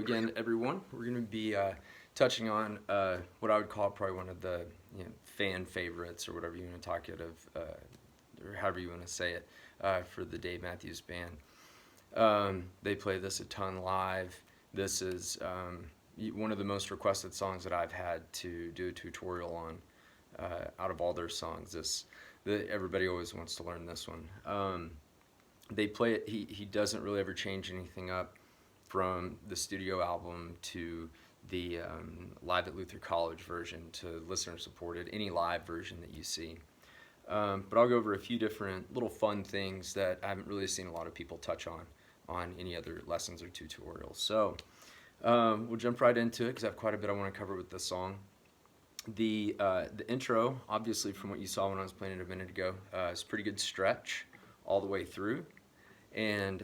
again, everyone, we're going to be touching on what I would call probably one of the fan favorites, or whatever you want to talk it of, or however you want to say it, for the Dave Matthews Band. They play this a ton live. This is one of the most requested songs that I've had to do a tutorial on out of all their songs. Everybody always wants to learn this one. They play it. He doesn't really ever change anything up from the studio album to the live at Luther College version to listener supported, any live version that you see. But I'll go over a few different little fun things that I haven't really seen a lot of people touch on any other lessons or tutorials. So we'll jump right into it because I have quite a bit I want to cover with this song. The intro, obviously from what you saw when I was playing it a minute ago, is a pretty good stretch all the way through. And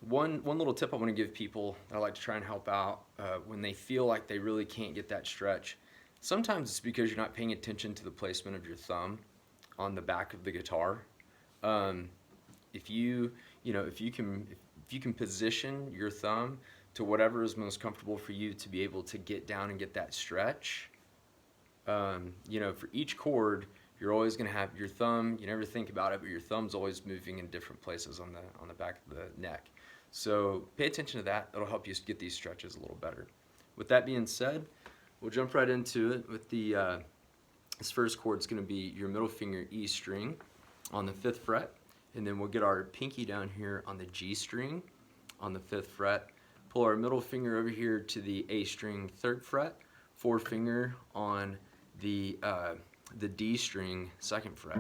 one little tip I want to give people that I like to try and help out when they feel like they really can't get that stretch. Sometimes it's because you're not paying attention to the placement of your thumb on the back of the guitar. If you can position your thumb to whatever is most comfortable for you to be able to get down and get that stretch, for each chord, you're always going to have your thumb. You never think about it, but your thumb's always moving in different places on the back of the neck. So pay attention to that. That'll help you get these stretches a little better. With that being said, we'll jump right into it with this first chord is going to be your middle finger E string on the 5th fret, and then we'll get our pinky down here on the G string on the 5th fret. Pull our middle finger over here to the A string 3rd fret, forefinger on the D string 2nd fret.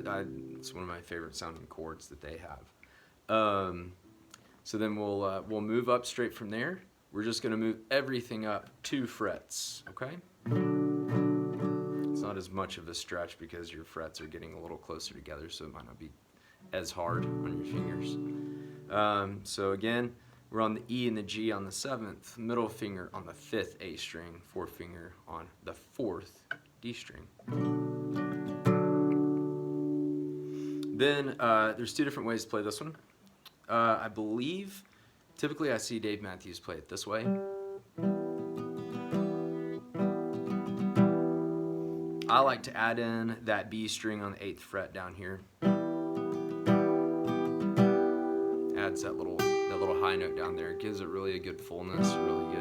And it's one of my favorite sounding chords that they have. So then we'll move up straight from there. We're just going to move everything up 2 frets, okay? It's not as much of a stretch because your frets are getting a little closer together, so it might not be as hard on your fingers. So again, we're on the E and the G on the 7th, middle finger on the 5th A string, forefinger on the 4th D string. Then there's 2 different ways to play this one. I believe, typically I see Dave Matthews play it this way. I like to add in that B string on the 8th fret down here. Adds that little high note down there. It gives it really a good fullness, really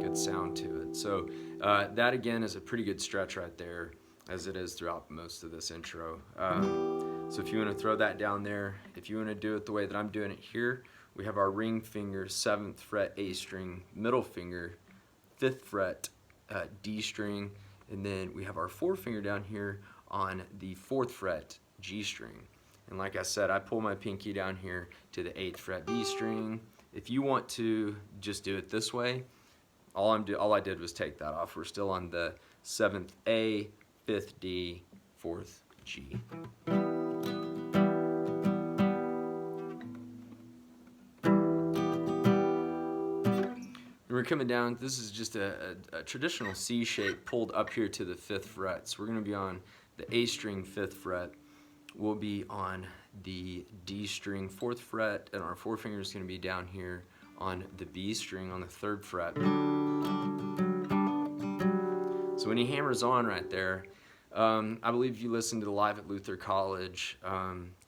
good sound to it. So that again is a pretty good stretch right there, as it is throughout most of this intro. So if you want to throw that down there, if you want to do it the way that I'm doing it here, we have our ring finger 7th fret A string, middle finger 5th fret D string, and then we have our forefinger down here on the 4th fret G string. And like I said, I pull my pinky down here to the 8th fret B string. If you want to just do it this way, all I did was take that off. We're still on the 7th A, 5th D, 4th G. We're coming down, this is just a traditional C shape pulled up here to the 5th fret. So we're going to be on the A string 5th fret. We'll be on the D string 4th fret, and our forefinger is going to be down here on the B string on the 3rd fret. So when he hammers on right there, I believe if you listen to the Live at Luther College,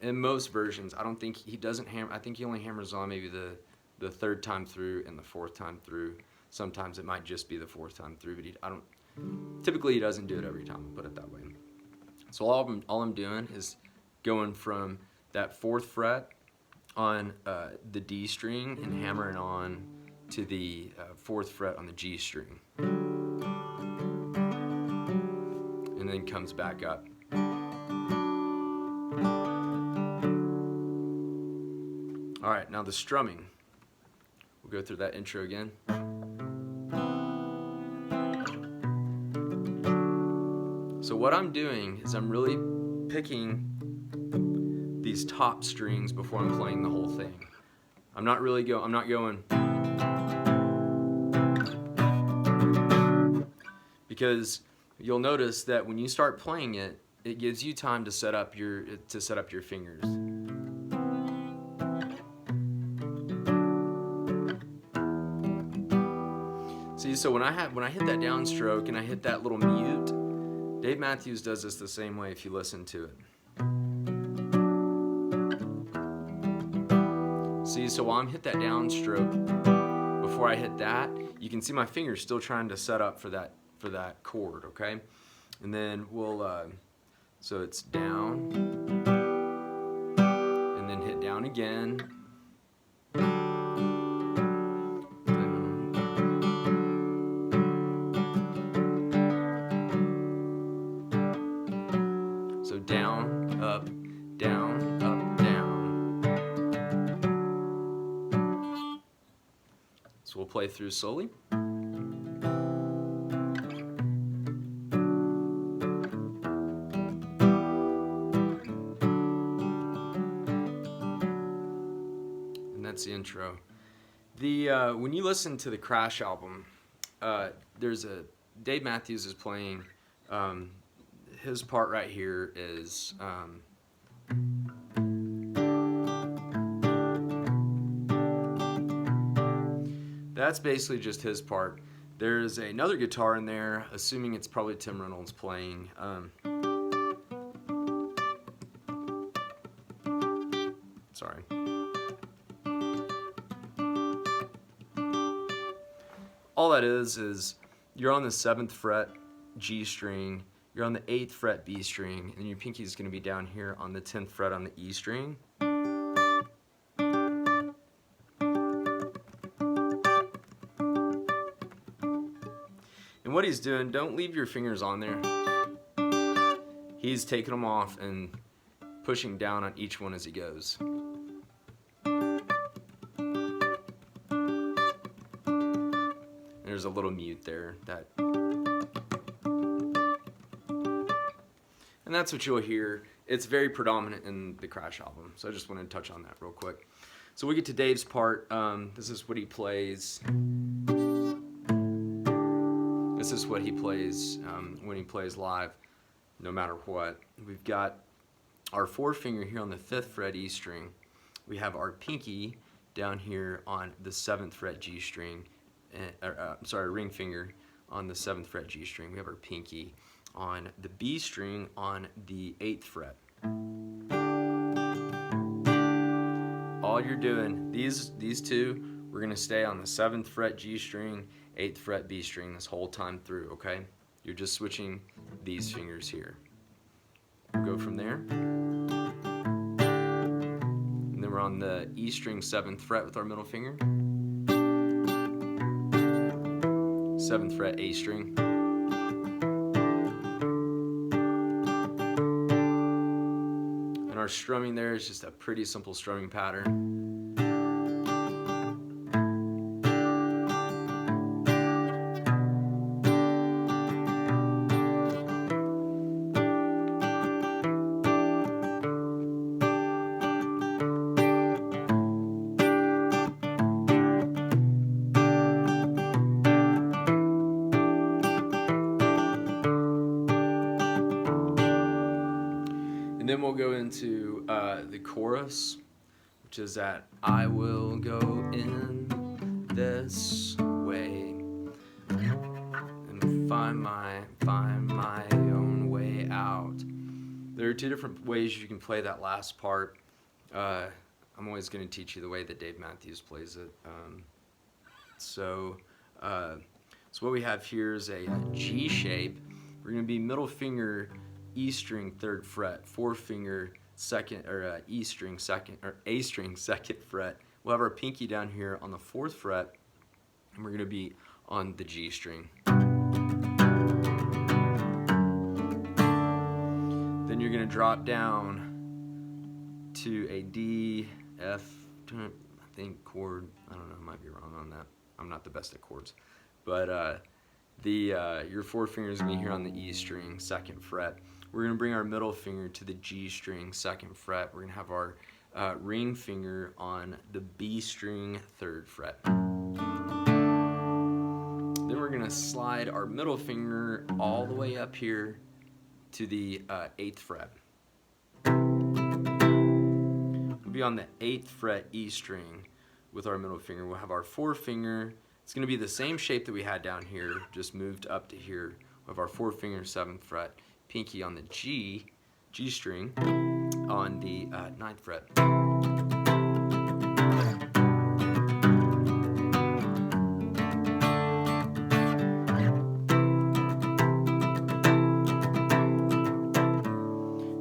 in most versions, I don't think he doesn't hammer. I think he only hammers on maybe the 3rd time through and the 4th time through. Sometimes it might just be the 4th time through, but typically he doesn't do it every time, I'll put it that way. So all I'm doing is going from that 4th fret on the D string and hammering on to the 4th fret on the G string. And then comes back up. All right, now the strumming. We'll go through that intro again. So what I'm doing is I'm really picking these top strings before I'm playing the whole thing. I'm not going, because you'll notice that when you start playing it, it gives you time to set up your fingers. See, so when I hit that downstroke and I hit that little mute, Dave Matthews does this the same way if you listen to it. See, so while I'm hit that downstroke, before I hit that, you can see my fingers still trying to set up for that chord, okay? And then we'll, so it's down, and then hit down again, so down, up, down, up, down. So we'll play through slowly. That's the intro. When you listen to the Crash album, Dave Matthews is playing. His part right here is that's basically just his part. There's another guitar in there, assuming it's probably Tim Reynolds playing. Sorry. All that is you're on the 7th fret G string, you're on the 8th fret B string, and your pinky is going to be down here on the 10th fret on the E string. And what he's doing, don't leave your fingers on there. He's taking them off and pushing down on each one as he goes. There's a little mute there, and that's what you'll hear. It's very predominant in the Crash album, so I just wanted to touch on that real quick. So we get to Dave's part. This is what he plays. This is what he plays when he plays live, no matter what. We've got our forefinger here on the 5th fret E string. We have our pinky down here on the 7th fret G string. Ring finger on the 7th fret G string. We have our pinky on the B string on the 8th fret. All you're doing, these two, we're going to stay on the 7th fret G string, 8th fret B string this whole time through, okay? You're just switching these fingers here. We'll go from there. And then we're on the E string 7th fret with our middle finger. 7th fret A string. And our strumming there is just a pretty simple strumming pattern. And then we'll go into the chorus, which is that I will go in this way and find my own way out. There are two different ways you can play that last part. I'm always going to teach you the way that Dave Matthews plays it. So what we have here is a G shape. We're going to be middle finger E string 3rd fret, forefinger second or E string second or A string 2nd fret. We'll have our pinky down here on the 4th fret, and we're going to be on the G string. Then you're going to drop down to a D, F, I think chord. I don't know, I might be wrong on that. I'm not the best at chords, but your forefinger is going to be here on the E string 2nd fret. We're going to bring our middle finger to the G string 2nd fret. We're going to have our ring finger on the B string 3rd fret. Then we're going to slide our middle finger all the way up here to the 8th fret. We'll be on the 8th fret E string with our middle finger. We'll have our forefinger. It's going to be the same shape that we had down here, just moved up to here. We'll have our forefinger 7th fret, pinky on the G string on the 9th fret.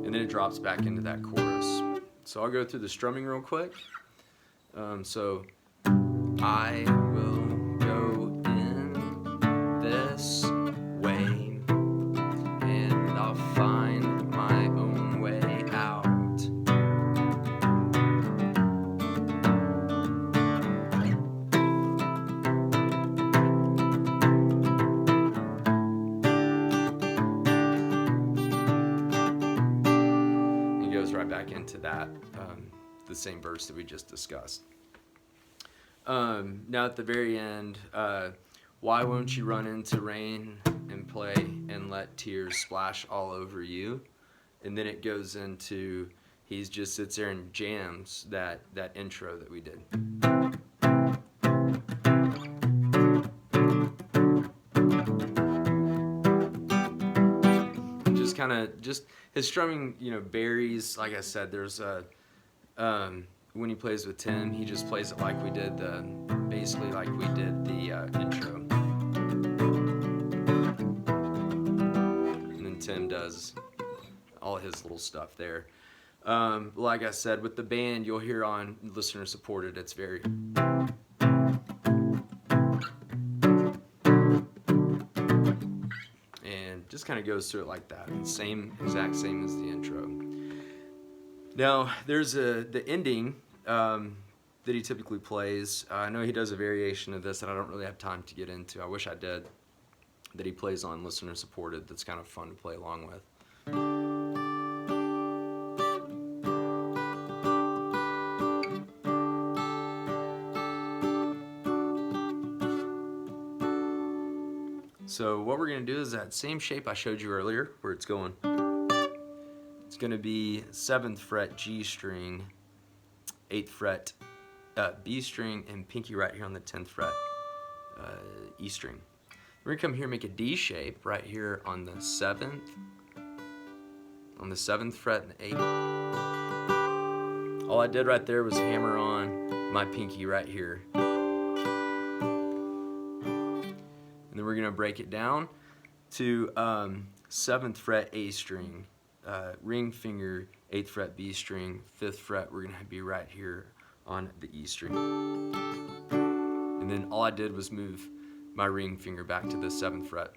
And then it drops back into that chorus. So I'll go through the strumming real quick. So I will go in this way, and I'll find my own way out. It goes right back into that, the same verse that we just discussed. Now at the very end, why won't you run into rain and play and let tears splash all over you? And then it goes into, he just sits there and jams that intro that we did. And just kind of, his strumming, varies. Like I said, there's when he plays with Tim, he just plays it like we did basically like we did the intro. And then Tim does all his little stuff there. Like I said, with the band, you'll hear on listener supported, it's very... And just kind of goes through it like that. Exact same as the intro. Now, there's the ending that he typically plays. I know he does a variation of this that I don't really have time to get into. I wish I did. That he plays on listener supported. That's kind of fun to play along with. So what we're going to do is that same shape I showed you earlier, where it's going. It's going to be 7th fret G string, 8th fret B string, and pinky right here on the 10th fret E string. We're going to come here and make a D shape right here on the 7th fret and the 8th. All I did right there was hammer on my pinky right here. And then we're going to break it down to 7th fret A string, ring finger, 8th fret B string, 5th fret, we're going to be right here on the E string. And then all I did was move my ring finger back to the 7th fret.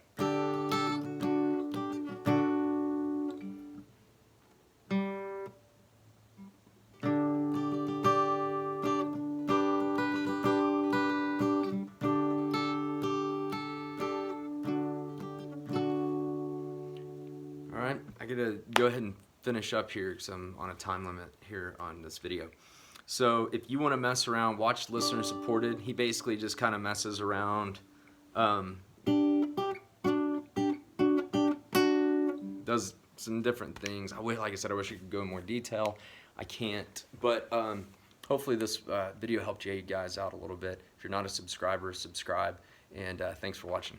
Alright, I gotta go ahead and finish up here because I'm on a time limit here on this video. So if you want to mess around, watch listener supported. He basically just kind of messes around, does some different things. Like I said, I wish I could go in more detail. I can't, but hopefully this video helped you guys out a little bit. If you're not a subscriber, subscribe, and thanks for watching.